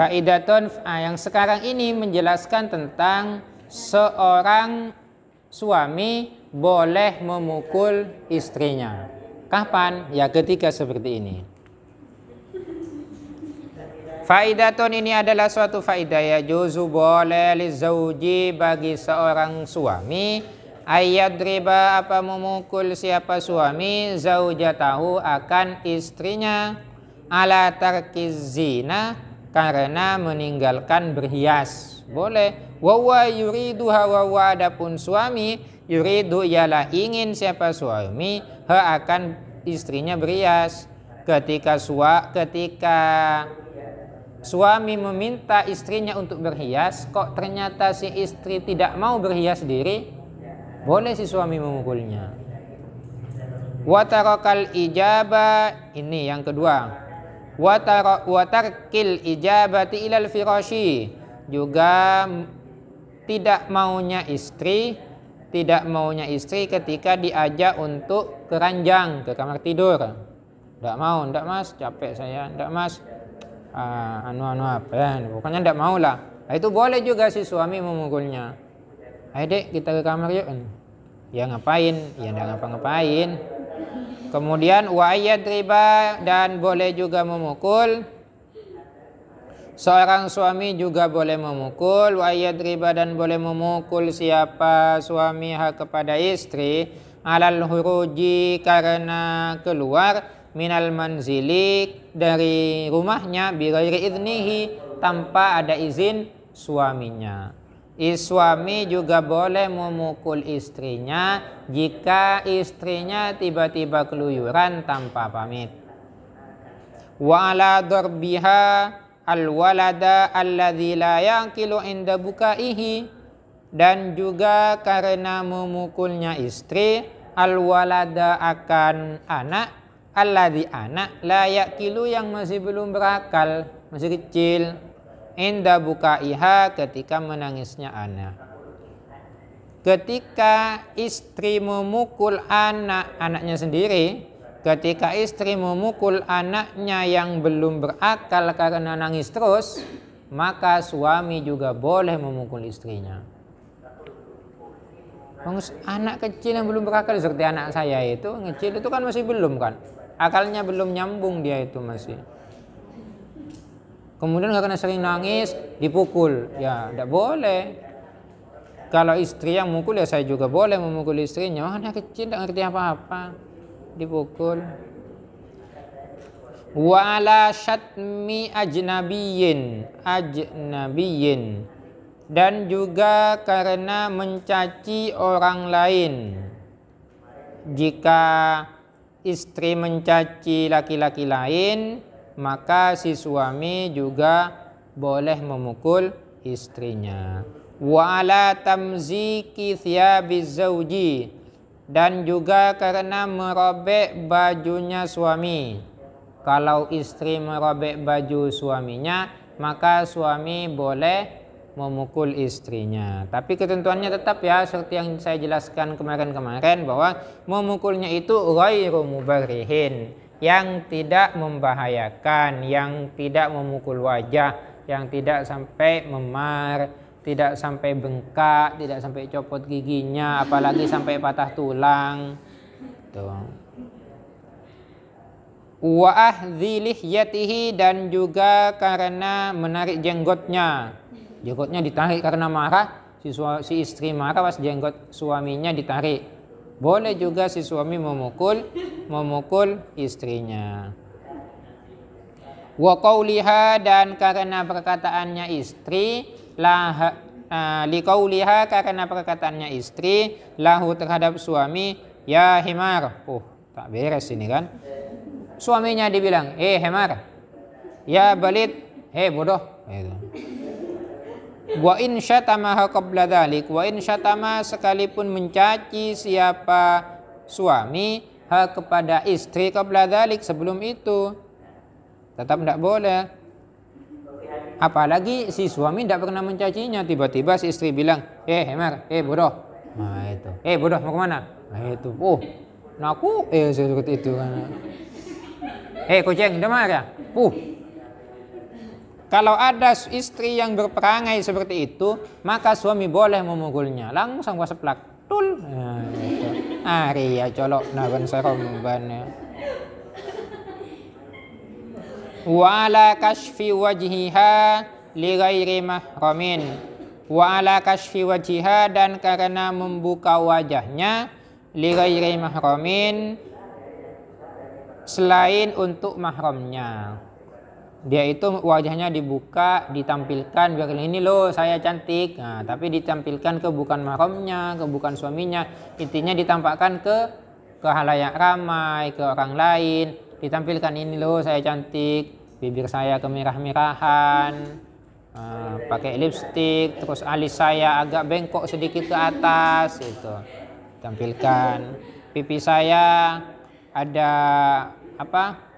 Faidatun yang sekarang ini menjelaskan tentang seorang suami boleh memukul istrinya. Kapan? Ya ketika seperti ini. Faidatun ini adalah suatu faidah, ya juzu boleh li zauji bagi seorang suami ayyadriba apa memukul siapa suami zaujatahu akan istrinya ala tarkiz zina karena meninggalkan berhias. Boleh. Wa yuridu hawa adapun suami yuridu ialah ingin siapa suami akan istrinya berhias. Ketika suami meminta istrinya untuk berhias, kok ternyata si istri tidak mau berhias diri, boleh si suami memukulnya. Watarakal ijabah, ini yang kedua. Watarkil ijabati ilal firashi, juga tidak maunya istri ketika diajak untuk ke ranjang, ke kamar tidur. Tidak mau, tidak mas, capek saya, tidak mas. Apa ya, pokoknya tidak mau lah. Nah, itu boleh juga si suami memukulnya. Ayo dek kita ke kamar yuk. Ya ngapain? Ya tidak ngapa-ngapain. Kemudian wa yadriba, dan boleh juga memukul. Seorang suami juga boleh memukul. Wa yadriba, dan boleh memukul siapa suami kepada istri alal huruji karena keluar minal manzili dari rumahnya bighairi idnihi tanpa ada izin suaminya. Suami juga boleh memukul istrinya jika istrinya tiba-tiba keluyuran tanpa pamit. Wa ala darbiha alwalada alladzi la yaqilu inda bukaihi, dan juga karena memukulnya istri alwalada akan anak alladzi anak la yaqilu yang masih belum berakal, masih kecil, inda bukaiha ketika menangisnya anak. Ketika istri memukul anaknya sendiri, ketika istri memukul anaknya yang belum berakal karena nangis terus, maka suami juga boleh memukul istrinya. Anak kecil yang belum berakal seperti anak saya itu, kecil itu kan masih belum kan, akalnya belum nyambung dia itu masih. Kemudian karena sering nangis dipukul, ya tidak boleh. Kalau istri yang mukul ya saya juga boleh memukul istrinya. Anak kecil tidak ngerti apa-apa, dipukul. Wa ala syatmi ajnabiyyin, dan juga karena mencaci orang lain. Jika istri mencaci laki-laki lain, maka si suami juga boleh memukul istrinya. Wa ala tamziki thiyabiz zauji, dan juga karena merobek bajunya suami. Kalau istri merobek baju suaminya, maka suami boleh memukul istrinya. Tapi ketentuannya tetap ya seperti yang saya jelaskan kemarin bahwa memukulnya itu ghairu mubarrihin, yang tidak membahayakan, yang tidak memukul wajah, yang tidak sampai memar, tidak sampai bengkak, tidak sampai copot giginya, apalagi sampai patah tulang. Tuh. Wa ahdhi lihyatihi, dan juga karena menarik jenggotnya. Jenggotnya ditarik karena marah, si istri marah pas jenggot suaminya ditarik. Boleh juga si suami memukul istrinya. Wa qauliha, dan karena perkataannya istri, liqauliha, karena perkataannya istri lahu terhadap suami, ya himar. Tak beres ini kan. Suaminya dibilang, hemar. Ya balid, bodoh. Gitu. Wa in syatamaha qabla dzalik, wa in syatama, sekalipun mencaci siapa suami kepada istri qabla dzalik, sebelum itu tetap tidak boleh. Apalagi si suami tidak pernah mencacinya, tiba-tiba si istri bilang, hemar, bodoh. Nah itu, bodoh mau kemana? Nah itu, naku, seperti itu kan. Kucing, demar ya? Kalau ada istri yang berperangai seperti itu, maka suami boleh memukulnya. Langsung waseplak. Tul. Nah, gitu. Ari ya colok naban saromban. Wa ala kashfi wajhiha li ghairi mahramin. Wa ala kashfi wajhiha, dan karena membuka wajahnya li ghairi mahramin, selain untuk mahramnya. Dia itu wajahnya dibuka, ditampilkan, biar ini loh saya cantik. Nah, tapi ditampilkan ke bukan mahramnya, ke bukan suaminya. Intinya ditampakkan ke halayak ramai, ke orang lain. Ditampilkan ini loh saya cantik, bibir saya kemerah-merahan, pakai lipstik, terus alis saya agak bengkok sedikit ke atas, itu tampilkan. Pipi saya ada apa?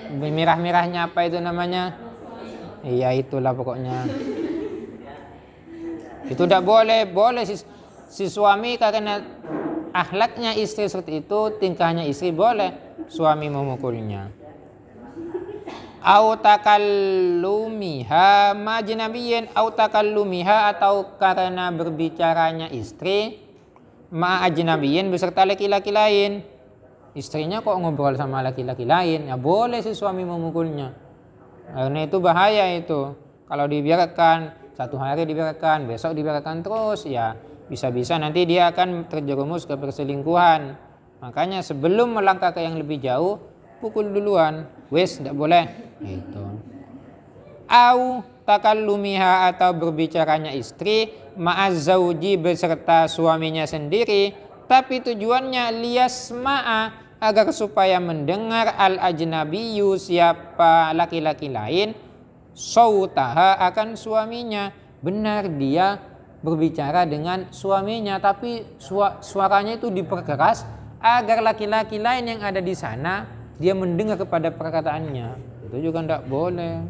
Merah-merahnya apa itu namanya? Iya itulah pokoknya. Itu tidak boleh. Boleh si suami karena akhlaknya istri seperti itu, tingkahnya istri, boleh suami memukulnya. Au takallumiha majnabiyyin, au takallumiha, atau karena berbicaranya istri ma ajnabiyyin beserta laki-laki lain. Istrinya kok ngobrol sama laki-laki lain, ya boleh si suami memukulnya. Karena itu bahaya itu. Kalau dibiarkan, satu hari dibiarkan, besok dibiarkan terus, ya bisa-bisa nanti dia akan terjerumus ke perselingkuhan. Makanya sebelum melangkah ke yang lebih jauh, pukul duluan. Wes, tidak boleh. Itu. Au takallumiha, atau berbicaranya istri ma'az zauji beserta suaminya sendiri, tapi tujuannya liyasma'a, agar supaya mendengar al-ajnabiyyu, siapa laki-laki lain, sautaha, akan suaminya. Benar dia berbicara dengan suaminya, tapi suaranya itu diperkeras agar laki-laki lain yang ada di sana dia mendengar kepada perkataannya. Itu juga tidak boleh.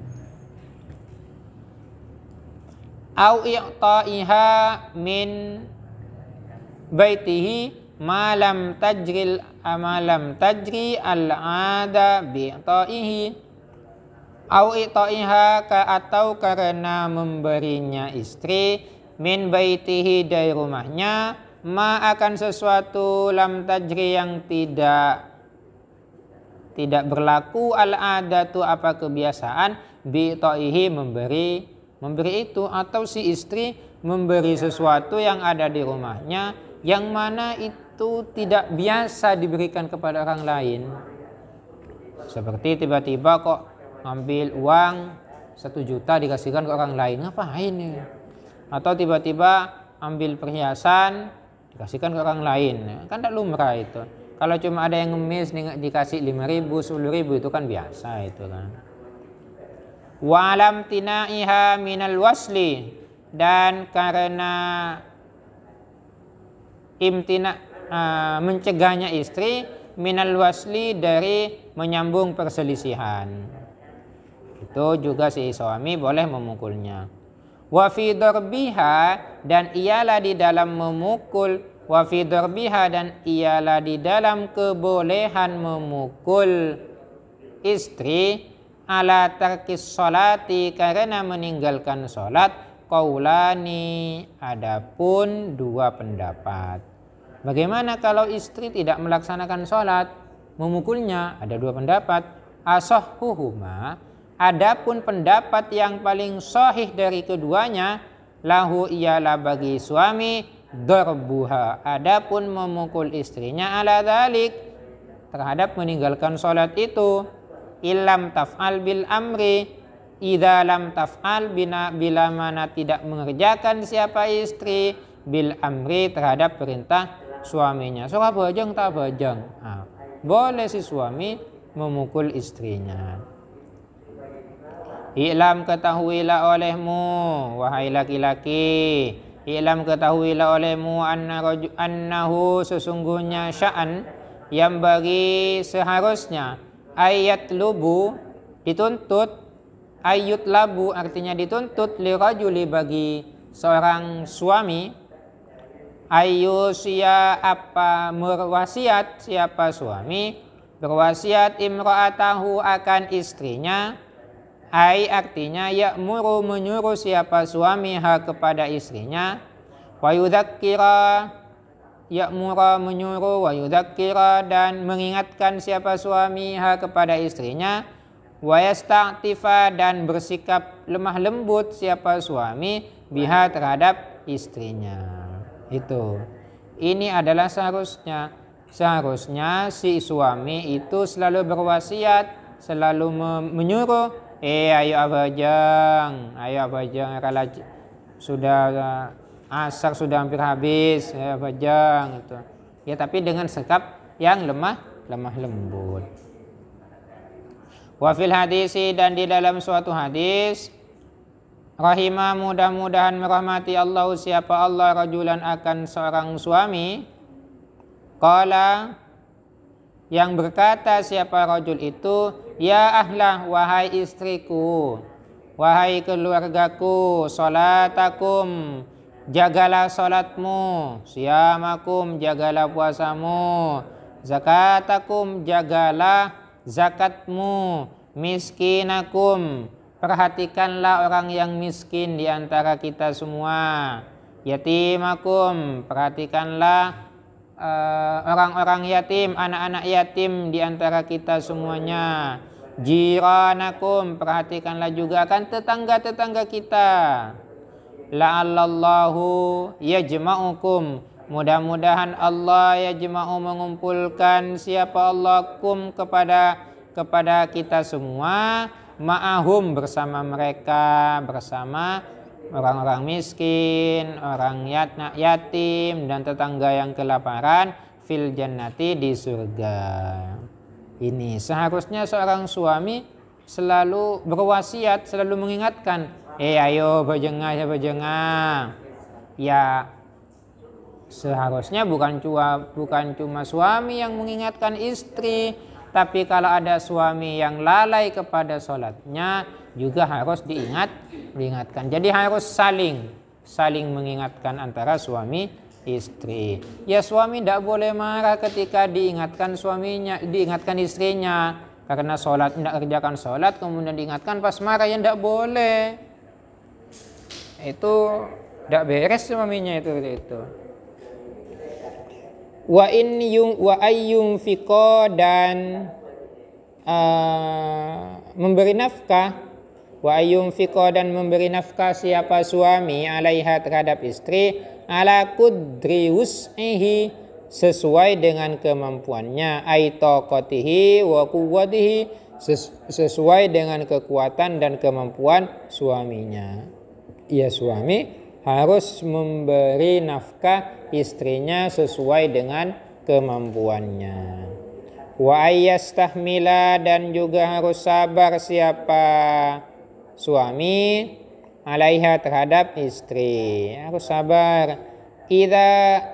Au i'ta'iha min baitihi malam tajri al-ada bi'ta'ihi. Au i'ta'iha, atau karena memberinya istri min baitihi, dari rumahnya, ma akan sesuatu lam tajri yang tidak berlaku, al-adatu apa kebiasaan, bi'ta'ihi memberi itu, atau si istri memberi sesuatu yang ada di rumahnya yang mana itu tidak biasa diberikan kepada orang lain. Seperti tiba-tiba kok ngambil uang 1 juta dikasihkan ke orang lain, ngapain ya? Atau tiba-tiba ambil perhiasan dikasihkan ke orang lain, kan tidak lumrah itu. Kalau cuma ada yang ngemis dikasih 5.000, 10.000, itu kan biasa itu kan. Wa alam tinaiha minal wasli, dan karena mencegahnya istri minal wasli, dari menyambung perselisihan. Itu juga si suami boleh memukulnya. Wa fi darbiha, dan ialah di dalam memukul, wa fi darbiha, dan ialah di dalam kebolehan memukul istri ala tarkis sholati, karena meninggalkan sholat, qaulani, adapun 2 pendapat. Bagaimana kalau istri tidak melaksanakan sholat, memukulnya? Ada 2 pendapat. Asahhuhuma, adapun pendapat yang paling sahih dari keduanya, lahu ialah bagi suami, darbuha, adapun memukul istrinya, ala dzalik, terhadap meninggalkan sholat itu, illam taf'al bil amri, idza lam taf'al, bila mana tidak mengerjakan siapa istri, bil amri, terhadap perintah suaminya. Surah bajang tak bajang, boleh si suami memukul istrinya. I'lam, ketahuilah olehmu wahai laki-laki, i'lam, ketahuilah olehmu annahu, sesungguhnya sya'an, yang bagi seharusnya, ayat lubu, dituntut, ayat labu artinya dituntut, lirajuli, bagi seorang suami, ayyusia, apa berwasiat, siapa suami berwasiat, imra'atahu, akan istrinya, Ai artinya ya'muru menyuruh siapa suami kepada istrinya, wa yudzakkira ya'mura menyuruh, wa yudzakkira dan mengingatkan siapa suami kepada istrinya, wa yasta'tifa dan bersikap lemah lembut siapa suami biha terhadap istrinya. Itu. Ini adalah seharusnya si suami itu selalu berwasiat, selalu menyuruh, ayo abajang, kalau sudah asar sudah hampir habis, abajang itu. Ya tapi dengan sikap yang lemah lembut. Wa fil hadisi dan di dalam suatu hadis, rahimah mudah-mudahan merahmati Allah siapa Allah rajulan akan seorang suami, qala yang berkata siapa rajul itu, ya ahlah wahai istriku, wahai keluargaku, salatakum jagalah salatmu, siyamakum jagalah puasamu, zakatakum jagalah zakatmu, miskinakum perhatikanlah orang yang miskin di antara kita semua, yatimakum perhatikanlah orang-orang yatim, anak-anak yatim di antara kita semuanya, jiranakum perhatikanlah juga akan tetangga-tetangga kita, la'allallahu yajma'ukum mudah-mudahan Allah yajma'u mengumpulkan siapa Allah kum kepada kita semua, ma'ahum bersama mereka, bersama orang-orang miskin, orang yatim dan tetangga yang kelaparan, fil jannati di surga. Ini seharusnya seorang suami selalu berwasiat, selalu mengingatkan, ayo bajengah ya bajengah. Ya seharusnya bukan cuma suami yang mengingatkan istri, tapi kalau ada suami yang lalai kepada sholatnya juga harus diingatkan. Jadi harus saling mengingatkan antara suami istri. Ya suami tidak boleh marah ketika diingatkan istrinya karena sholat tidak kerjakan sholat, kemudian diingatkan pas marah, ya tidak boleh. Itu tidak beres suaminya itu. Wa ayyum fiko dan memberi nafkah. Wa ayyunfiqa dan memberi nafkah siapa suami alaiha terhadap istri, ala qudri wus'ihi sesuai dengan kemampuannya, ai taqatihi wa quwwatihi sesuai dengan kekuatan dan kemampuan suaminya. Ya suami harus memberi nafkah istrinya sesuai dengan kemampuannya. Wa ayyastahmila dan juga harus sabar siapa suami alaiha terhadap istri, harus sabar. Idza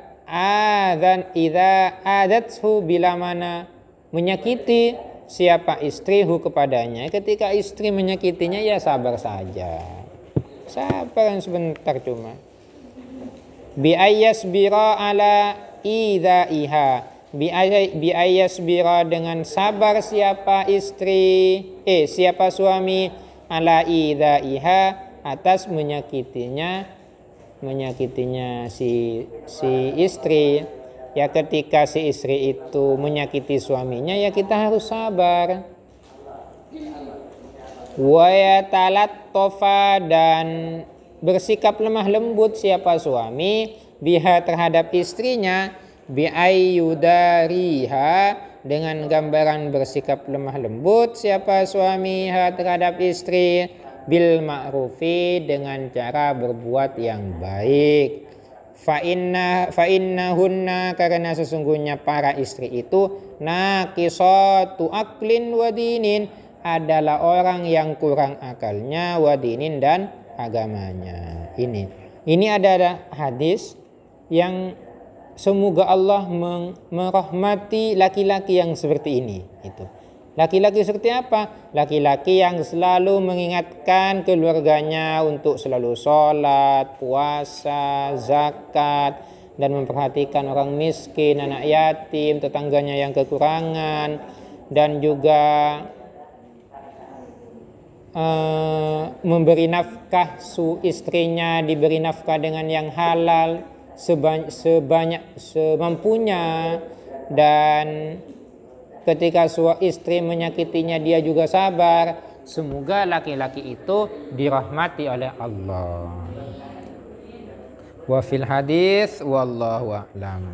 adathu bila mana menyakiti siapa istrihu kepadanya, ketika istri menyakitinya ya sabar saja, sabar sebentar cuma. Bi ayyasbira ala idaiha, bi ayyasbira dengan sabar siapa siapa suami ala idaiha atas menyakitinya si istri. Ya ketika si istri itu menyakiti suaminya ya kita harus sabar. Wa yatalattafa dan bersikap lemah lembut siapa suami biha terhadap istrinya, bi ayyudariha dengan gambaran bersikap lemah lembut siapa suami terhadap istri, bil ma'rufi dengan cara berbuat yang baik. Fa innahunna karena sesungguhnya para istri itu naqisatu aqlin wa dinin adalah orang yang kurang akalnya, wa dinin dan agamanya. Ini adalah hadis yang semoga Allah merahmati laki-laki yang seperti ini. Itu. Laki-laki seperti apa? Laki-laki yang selalu mengingatkan keluarganya untuk selalu sholat, puasa, zakat, dan memperhatikan orang miskin, anak yatim, tetangganya yang kekurangan, dan juga memberi nafkah istrinya, diberi nafkah dengan yang halal sebanyak semampunya, dan ketika istri menyakitinya dia juga sabar. Semoga laki-laki itu dirahmati oleh Allah. Wa fil hadis wallahu a'lam.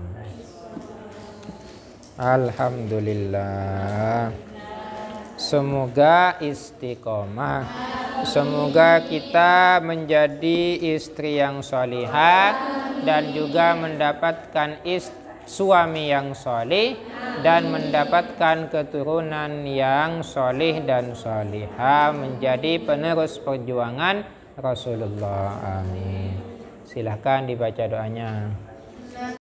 Alhamdulillah. Semoga istiqomah. Semoga kita menjadi istri yang salihah dan juga mendapatkan suami yang soleh dan mendapatkan keturunan yang soleh dan salihah, menjadi penerus perjuangan Rasulullah. Amin. Silahkan dibaca doanya.